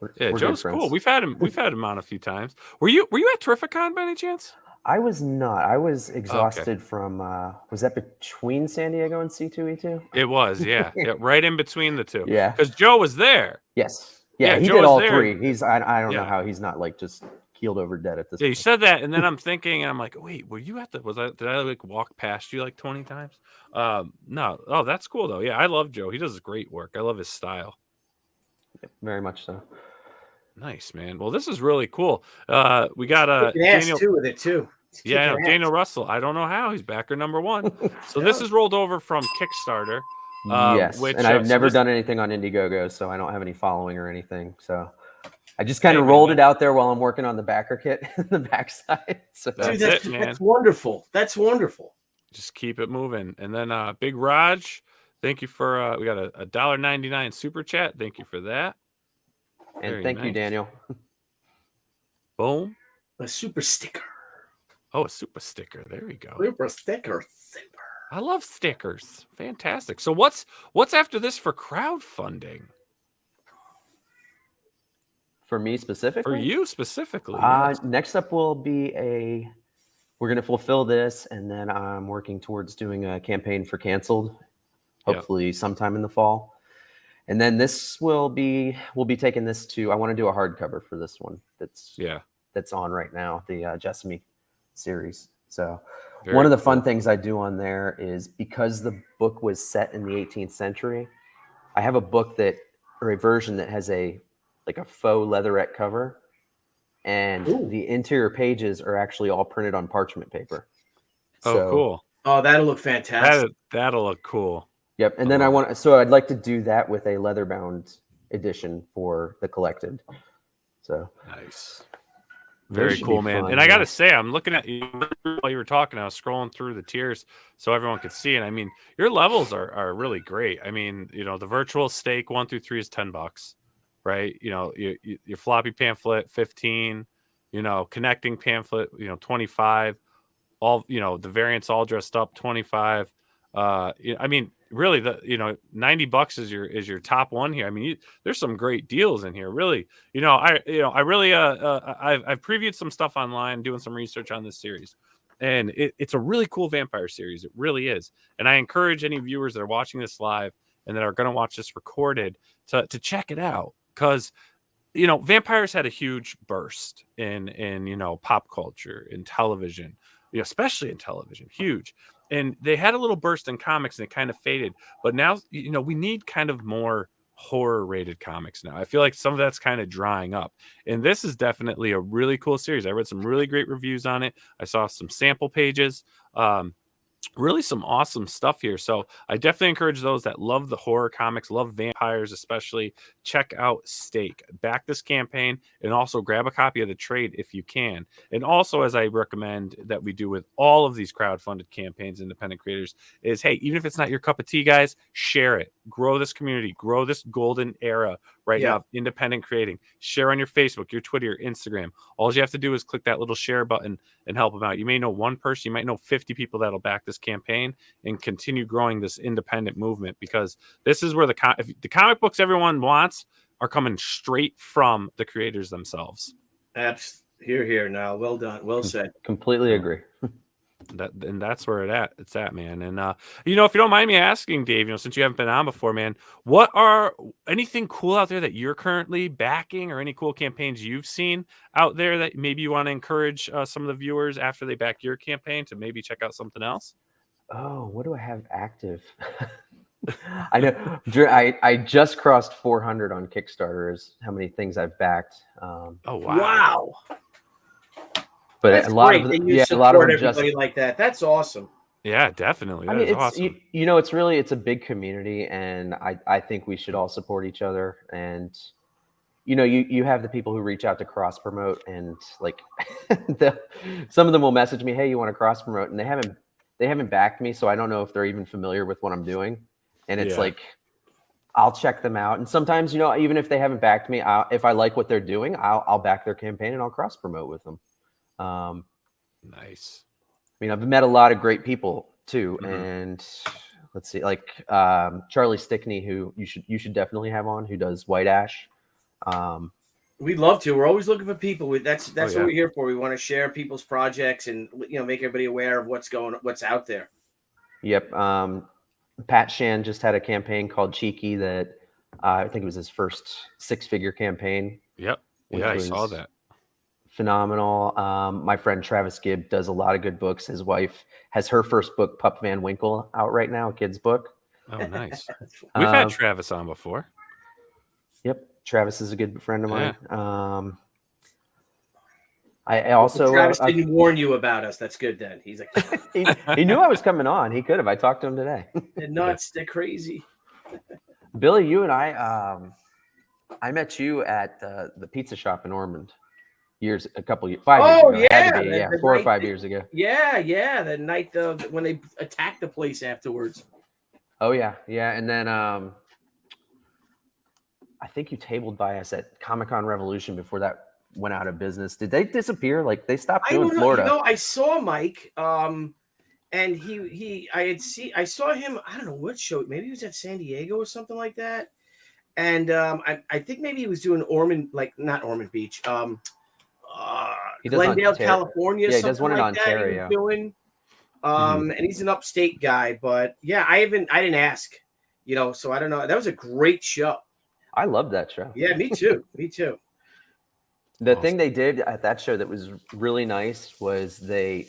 We're Joe's cool. We've had him on a few times. Were you at Terrificon by any chance? I was not. I was exhausted from. Was that between San Diego and C2E2? It was, yeah, right in between the two. Yeah, because Joe was there. Yes, yeah, he Joe did all there. 3. He's. I don't know how he's not like just keeled over dead at this. Yeah, point. you said that, and then I'm thinking, and I'm like, wait, were you at the? Did I like walk past you like 20 times? No. Oh, that's cool though. Yeah, I love Joe. He does great work. I love his style. Yeah, very much so. Nice, man. Well, this is really cool. We got Daniel too with it too. Yeah, Daniel Russell. I don't know how he's backer number 1. So this is rolled over from Kickstarter. Yes, and I've never done anything on Indiegogo, so I don't have any following or anything. So I just kind of rolled it out there while I'm working on the backer kit in the backside. So that's it, man. That's wonderful. That's wonderful. Just keep it moving. And then Big Raj, thank you for we got a $1.99 super chat. Thank you for that. And thank you, Daniel. Boom. A super sticker. Oh, a super sticker. There we go. Super sticker. Super. I love stickers. Fantastic. So what's after this for crowdfunding? For me specifically? For you specifically. Yes. Next up will be we're going to fulfill this, and then I'm working towards doing a campaign for Canceled, hopefully sometime in the fall. And then we'll be taking this to, I want to do a hardcover for this one that's on right now, the Jessamy series. So one of the fun things I do on there is, because the book was set in the 18th century, I have a version that has a faux leatherette cover, and the interior pages are actually all printed on parchment paper. So, cool. Oh, that'll look fantastic. That'll look cool. Yep. And then I'd like to do that with a leather bound edition for the collected. So nice. Very cool, man. And I got to say, I'm looking at you while you were talking. I was scrolling through the tiers so everyone could see. And I mean, your levels are really great. I mean, the virtual stake 1 through 3 is $10, right? Your floppy pamphlet, 15, connecting pamphlet, 25, all, the variants all dressed up, 25. I mean, really, $90 is your top one here. I mean, there's some great deals in here. Really, I've previewed some stuff online, doing some research on this series, and it's a really cool vampire series. It really is, and I encourage any viewers that are watching this live and that are going to watch this recorded to check it out, because vampires had a huge burst in pop culture, in television, especially in television, huge. And they had a little burst in comics and it kind of faded. But now, we need kind of more horror rated comics now. I feel like some of that's kind of drying up. And this is definitely a really cool series. I read some really great reviews on it. I saw some sample pages. Really some awesome stuff here. So I definitely encourage those that love the horror comics, love vampires especially, check out Stake. Back this campaign, and also grab a copy of the trade if you can. And also, as I recommend that we do with all of these crowdfunded campaigns, independent creators, is, hey, even if it's not your cup of tea, guys, share it. Grow this community. Grow this golden era now of independent creating. Share on your Facebook, your Twitter, your Instagram. All you have to do is click that little share button and help them out. You may know one person, you might know 50 people that'll back this campaign and continue growing this independent movement, because this is where the comic books everyone wants are coming straight from the creators themselves. Here, Nile. Well done. Well said. Completely agree. That's where it's at, man. And you know, if you don't mind me asking, Dave, you know, since you haven't been on before, man, what are anything cool out there that you're currently backing, or any cool campaigns you've seen out there that maybe you want to encourage some of the viewers after they back your campaign to maybe check out something else? Oh, what do I have active? I know I just crossed 400 on Kickstarter is how many things I've backed. Oh wow. Wow. But That's a lot great. of And you yeah, a support lot of them everybody just like that. That's awesome. Yeah, definitely. I That mean, is it's awesome. you know, it's a big community, and I think we should all support each other. And you know, you have the people who reach out to cross promote, and like some of them will message me, "Hey, you want to cross promote?" And they haven't backed me, so I don't know if they're even familiar with what I'm doing. And it's like, I'll check them out, and sometimes, you know, even if they haven't backed me, if I like what they're doing, I'll back their campaign and I'll cross promote with them. Nice. I mean, I've met a lot of great people too, and let's see, like Charlie Stickney, who you should definitely have on, who does White Ash. We'd love to. We're always looking for people. That's yeah. what we're here for. We want to share people's projects and, you know, make everybody aware of what's out there. Yep. Pat Shan just had a campaign called Cheeky that I think it was his first 6-figure campaign. Yep. which Yeah, I was saw that. Phenomenal. My friend Travis Gibb does a lot of good books. His wife has her first book, Pup Van Winkle, out right now, a kid's book. Oh, nice. We've had Travis on before. Yep. Travis is a good friend of mine. Yeah. I also Travis didn't warn you about us. That's good then. He's like, he knew I was coming on. He could have. I talked to him today. they're nuts. They're crazy. Billy, you and I met you at the pizza shop in Ormond 5 years ago. Oh, It had to yeah, be, the 4 or night 5 years ago. Yeah. The night when they attacked the place afterwards. Oh yeah. And then I think you tabled by us at Comic-Con Revolution before that went out of business. Did they disappear? Like they stopped doing Florida? No, I saw Mike. And I saw him. I don't know what show. Maybe he was at San Diego or something like that. And I think maybe he was doing Ormond, like not Ormond Beach. Glendale, California. Yeah, he does one in like Ontario. Doing. And he's an upstate guy, but yeah, I didn't ask, you know, so I don't know. That was a great show. I love that show. Yeah, me too. Me too. The thing they did at that show that was really nice was they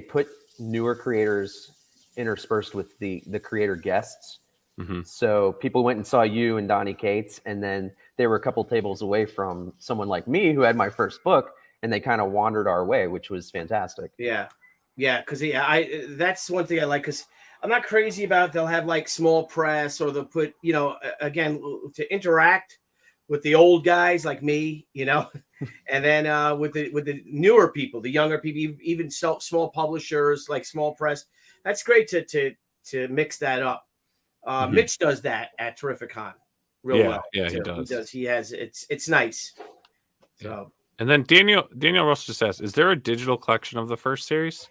put newer creators interspersed with the creator guests. So people went and saw you and Donnie Cates, and then they were a couple tables away from someone like me who had my first book, and they kind of wandered our way, which was fantastic. Yeah, because that's one thing I like, because I'm not crazy about they'll have like small press, or they'll put, you know, again, to interact with the old guys like me, you know, and then with the newer people, the younger people, even small publishers like small press. That's great to mix that up. Mitch does that at Terrificon real well. Yeah, too. he does. He has it's nice. So and then Daniel Russ just asked, is there a digital collection of the first series?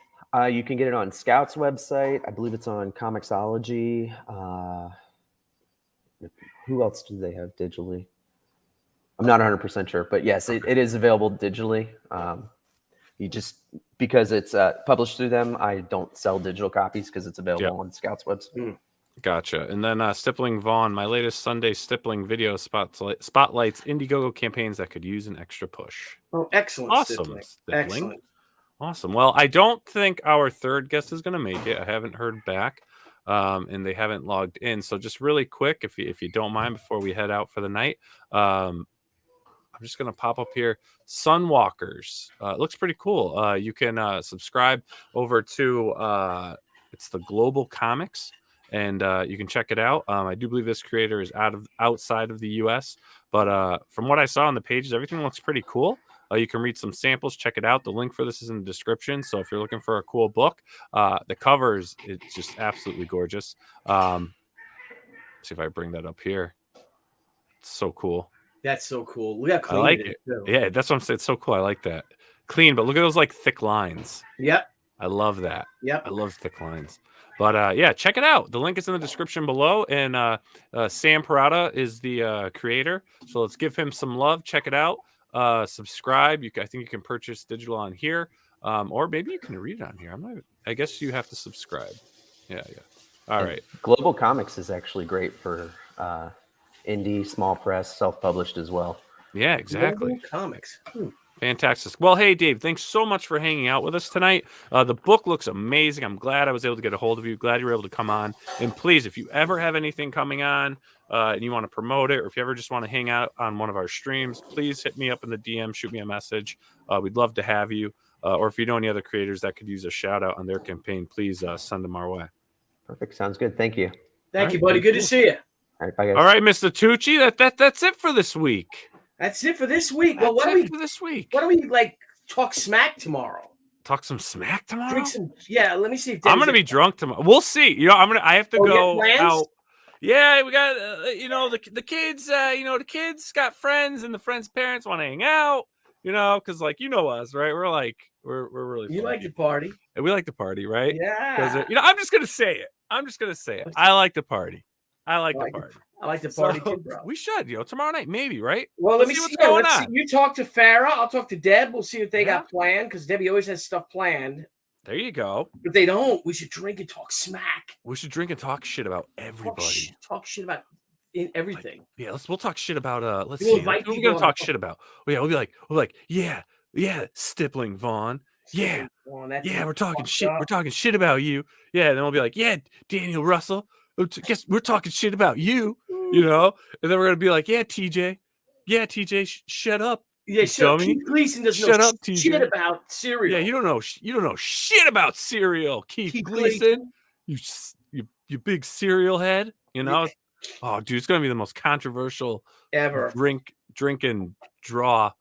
You can get it on Scout's website. I believe it's on Comixology. Who else do they have digitally? I'm not 100% sure, but yes, it is available digitally. You just, because it's published through them, I don't sell digital copies because it's available on Scout's website. Gotcha. And then Stippling Vaughn, my latest Sunday Stippling video spotlights Indiegogo campaigns that could use an extra push. Oh, excellent. Awesome. Stippling. Excellent. Awesome. Well, I don't think our third guest is going to make it. I haven't heard back, and they haven't logged in. So just really quick, if you don't mind, before we head out for the night, I'm just going to pop up here. Sunwalkers. It looks pretty cool. You can subscribe over to it's the Global Comics, and you can check it out. I do believe this creator is outside of the U.S., but from what I saw on the pages, everything looks pretty cool. You can read some samples, check it out. The link for this is in the description. So if you're looking for a cool book, the covers, it's just absolutely gorgeous. See if I bring that up here. It's so cool. That's so cool. We got clean. I like it. Yeah, that's what I'm saying. It's so cool. I like that. Clean, but look at those like thick lines. Yep. I love that. Yep. I love thick lines. But yeah, check it out. The link is in the description below. And Sam Purata is the creator. So let's give him some love. Check it out. Subscribe. I think you can purchase digital on here. Or maybe you can read it on here. I guess you have to subscribe. Yeah. All right. Global Comics is actually great for indie, small press, self-published as well. Yeah, exactly. Global Comics. Fantastic. Well, hey, Dave, thanks so much for hanging out with us tonight. The book looks amazing. I'm glad I was able to get a hold of you. Glad you were able to come on. And please, if you ever have anything coming on and you want to promote it, or if you ever just want to hang out on one of our streams, please hit me up in the DM, shoot me a message. We'd love to have you. Or if you know any other creators that could use a shout out on their campaign, please send them our way. Perfect. Sounds good. Thank you. Thank you, buddy. Good to see you. All right, bye, guys. All right, Mr. Tucci, that's it for this week. That's it for this week. Well, That's why it for this week. don't we like talk smack tomorrow? Talk some smack tomorrow? Drink some. Yeah, let me see if I'm gonna be drunk tomorrow. We'll see. You know, I have to go out. Yeah, we got the kids. The kids got friends, and the friends' parents want to hang out. Because like us, right? We're really. You like to party, and we like to party, right? Yeah. I'm just gonna say it. I like to party. I like to party. I like to party So, too, bro. We should, tomorrow night, maybe, right? Well, let me see what's going on. See. You talk to Farrah. I'll talk to Deb. We'll see what they got planned, because Debbie always has stuff planned. There you go. If they don't, we should drink and talk smack. We should drink and talk shit about everybody. Talk shit about everything. We'll talk shit about let's We'll see. What are we gonna talk shit about? We'll be like, yeah, Stippling Vaughn. Yeah. We're talking shit. We're talking shit about you. Yeah, and then we'll be like, yeah, Daniel Russell. Guess we're talking shit about you, and then we're gonna be like, yeah, TJ, shut up. Yeah, shut up. Keith Gleason doesn't know up, TJ. Shit about cereal. Yeah, you don't know shit about cereal, Keith Gleason. You big cereal head. Oh, dude, it's gonna be the most controversial ever. Drink and draw.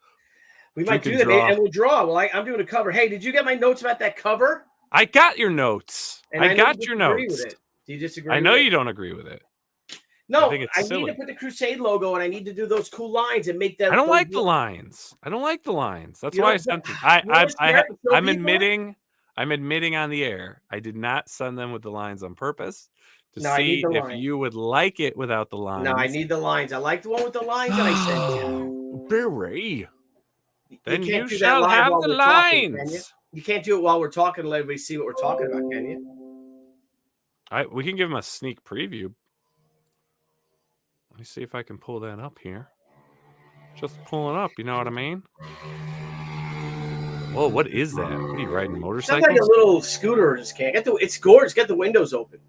We might do that, and we'll draw. Well, I'm doing a cover. Hey, did you get my notes about that cover? I got your notes. And I got your notes. Do you disagree? I know you don't agree with it. No, I need to put the Crusade logo, and I need to do those cool lines and make that. I don't like the lines. That's why I sent them. I'm admitting on the air. I did not send them with the lines on purpose to see if you would like it without the lines. No, I need the lines. I like the one with the lines that I sent you. Barry. Then you shall have the lines. You can't do it while we're talking and let everybody see what we're talking about, can you? We can give them a sneak preview. Let me see if I can pull that up here. Just pulling up, you know what I mean? Whoa, what is that? What are you riding, motorcycles? Sounds like a little scooter. It's gorgeous. Get the windows open.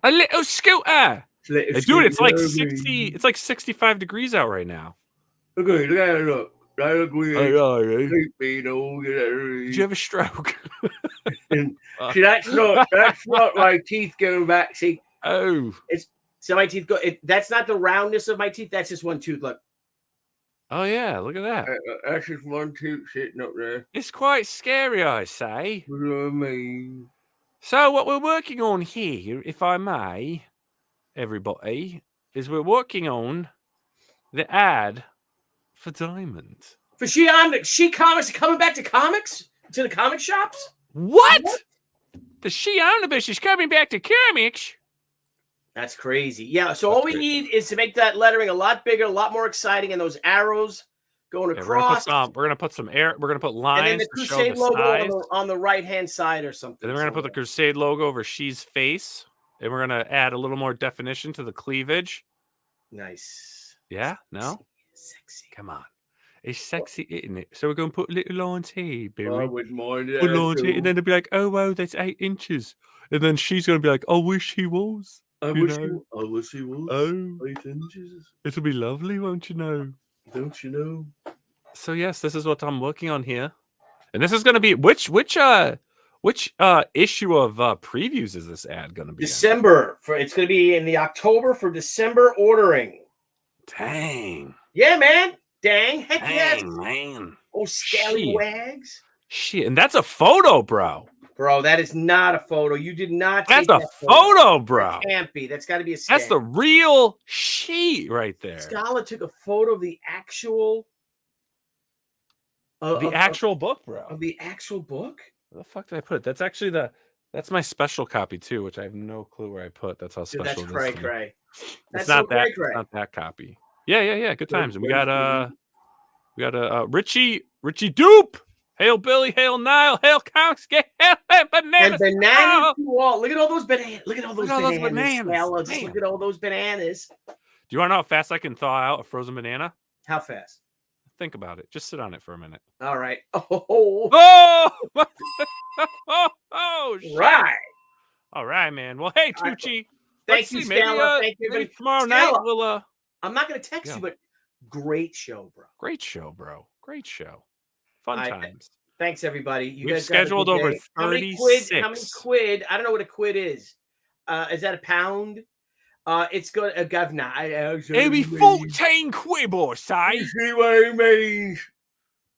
A little scooter. Dude, it's like 60. It's like 65 degrees out right now. Okay, look at it. Look. Did you have a stroke? See, that's not my teeth going back. See, so my teeth go. That's not the roundness of my teeth. That's just one tooth. Look. Oh yeah, look at that. That's just one tooth sitting up there. It's quite scary, I say. What do I mean? So what we're working on here, if I may, everybody, is we're working on the ad for Diamond. For She Comics coming back to comics? To the comic shops? What? The She Omnibus is coming back to comics? That's crazy. Yeah, so all we need is to make that lettering a lot bigger, a lot more exciting, and those arrows going across. We're gonna put lines and then the Crusade logo on the right-hand side or something. And then we're gonna put the Crusade logo over She's face, and we're gonna add a little more definition to the cleavage. Nice. Yeah? No? Sexy. Come on. It's sexy, isn't it? So we're going to put little lines here, Barry. I wouldn't mind that. Put lines here, and then they'll be like, oh, wow, that's 8 inches. And then she's going to be like, I wish he was. I wish he was. Oh. 8 inches. It'll be lovely, won't you know? Don't you know? So, yes, this is what I'm working on here. And this is going to be, which issue of previews is this ad going to be? December. It's going to be in the October for December ordering. Dang. Yeah, man. Dang. Heck yes. Man. Oh, scallywags. Shit. And that's a photo, bro. Bro, that is not a photo. You did not take that photo, bro. That can't be. That's got to be a scam. That's the real sheet right there. Scala took a photo of the actual... actual book, bro. Of the actual book? Where the fuck did I put it? That's actually that's my special copy too, which I have no clue where I put. That's how Dude, special that's this cray. thing. That's It's not so that. cray. It's not that copy. Yeah. Good times. And we got Richie Dupe. Hail Billy, hail Nile, hail Comics, hail bananas. And bananas to all. Look at all those bananas. Look at all those bananas. Stella. Just look at all those bananas. Do you want to know how fast I can thaw out a frozen banana? How fast? Think about it. Just sit on it for a minute. All right. Oh, shit. Right. All right, man. Well, hey, Tucci. Thank you, Stella. Thank you, maybe tomorrow night we'll. I'm not going to text you, but great show, bro. Great show. Fun times. Thanks, everybody. We've scheduled over 36. How many quid? I don't know what a quid is. Is that a pound? It's going to governor. It'll be 14 quid, or say. You see what it means?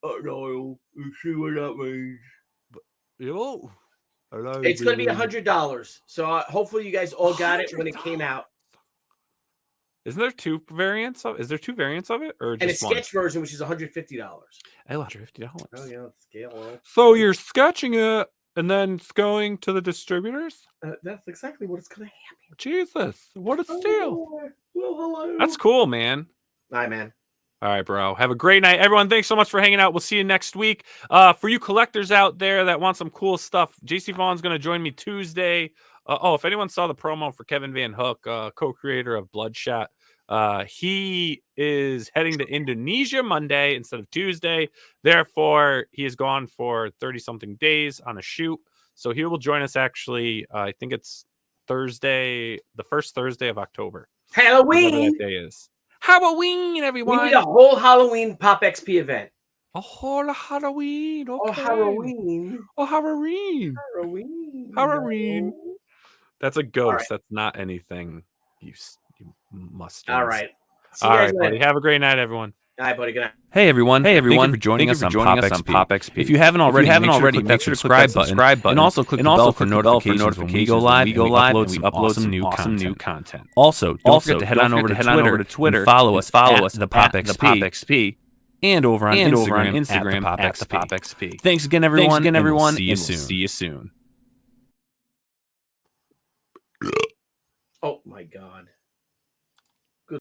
Nile. You see what that means? It's going to be $100. So hopefully you guys all got it when it came out. Isn't there two variants of? Is there two variants of it, or just and a sketch one? version, which is $150? $150. Oh yeah, scale. So you're sketching it, and then it's going to the distributors. That's exactly what it's gonna happen. Jesus, what a steal! Well, hello. That's cool, man. Bye, man. All right, bro. Have a great night, everyone. Thanks so much for hanging out. We'll see you next week. For you collectors out there that want some cool stuff, JC Vaughn's going to join me Tuesday. If anyone saw the promo for Kevin Van Hook, co-creator of Bloodshot, he is heading to Indonesia Monday instead of Tuesday. Therefore, he is gone for 30-something days on a shoot. So he will join us actually, I think it's Thursday, the first Thursday of October. Halloween! Whatever that day is. Halloween, everyone. We need a whole Halloween Pop XP event. A whole Halloween. Okay. Oh, Halloween. Oh, Halloween. Halloween. Halloween. That's a ghost. Right. That's not anything you must. All right. All right, buddy. Have a great night, everyone. All right, buddy. Good night. Hey everyone! Thank you for joining us on Pop XP. If you haven't already, make sure to click that subscribe button, and also click the bell for notifications when we go live and we upload some new content. Also, don't forget to head on over to Twitter and follow us at the Pop XP, and over on Instagram at the Pop XP. Thanks again, everyone. And we'll see you soon. Oh my God.